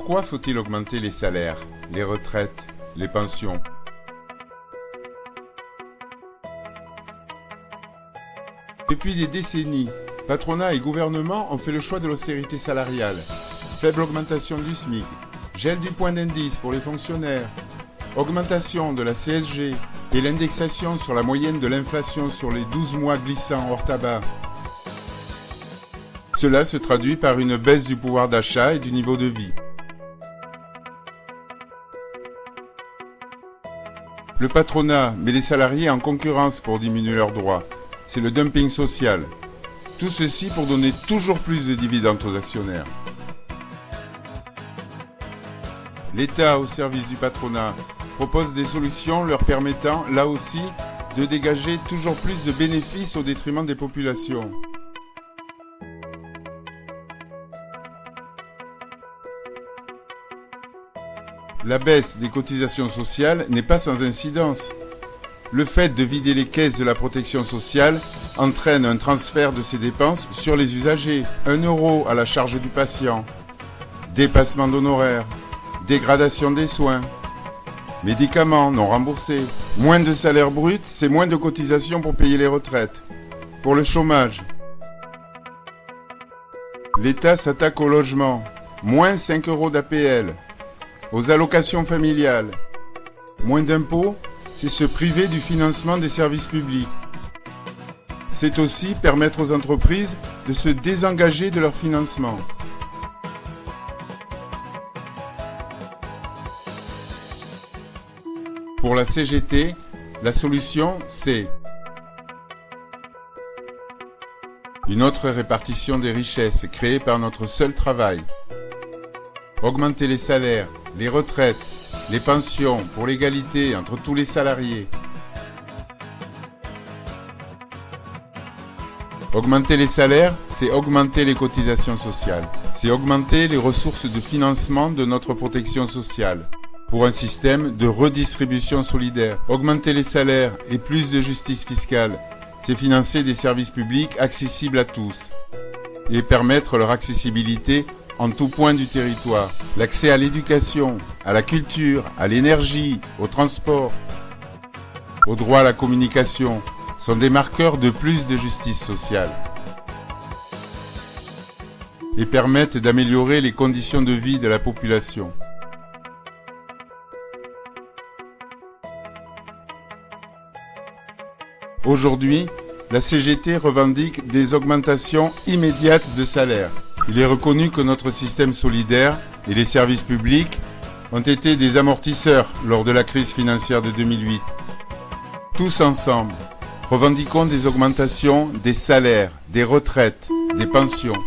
Pourquoi faut-il augmenter les salaires, les retraites, les pensions ? Depuis des décennies, patronat et gouvernement ont fait le choix de l'austérité salariale. Faible augmentation du SMIC, gel du point d'indice pour les fonctionnaires, augmentation de la CSG et l'indexation sur la moyenne de l'inflation sur les 12 mois glissants hors tabac. Cela se traduit par une baisse du pouvoir d'achat et du niveau de vie. Le patronat met les salariés en concurrence pour diminuer leurs droits. C'est le dumping social. Tout ceci pour donner toujours plus de dividendes aux actionnaires. L'État, au service du patronat, propose des solutions leur permettant, là aussi, de dégager toujours plus de bénéfices au détriment des populations. La baisse des cotisations sociales n'est pas sans incidence. Le fait de vider les caisses de la protection sociale entraîne un transfert de ces dépenses sur les usagers. 1 euro à la charge du patient, dépassement d'honoraires, dégradation des soins, médicaments non remboursés. Moins de salaire brut, c'est moins de cotisations pour payer les retraites. Pour le chômage, l'État s'attaque au logement, moins 5 euros d'APL. Aux allocations familiales, moins d'impôts, c'est se priver du financement des services publics. C'est aussi permettre aux entreprises de se désengager de leur financement. Pour la CGT, la solution, c'est une autre répartition des richesses créées par notre seul travail. Augmenter les salaires, les retraites, les pensions pour l'égalité entre tous les salariés. Augmenter les salaires, c'est augmenter les cotisations sociales. C'est augmenter les ressources de financement de notre protection sociale pour un système de redistribution solidaire. Augmenter les salaires et plus de justice fiscale, c'est financer des services publics accessibles à tous et permettre leur accessibilité en tout point du territoire. L'accès à l'éducation, à la culture, à l'énergie, au transport, au droit à la communication sont des marqueurs de plus de justice sociale et permettent d'améliorer les conditions de vie de la population. Aujourd'hui, la CGT revendique des augmentations immédiates de salaire. Il est reconnu que notre système solidaire et les services publics ont été des amortisseurs lors de la crise financière de 2008. Tous ensemble, revendiquons des augmentations des salaires, des retraites, des pensions.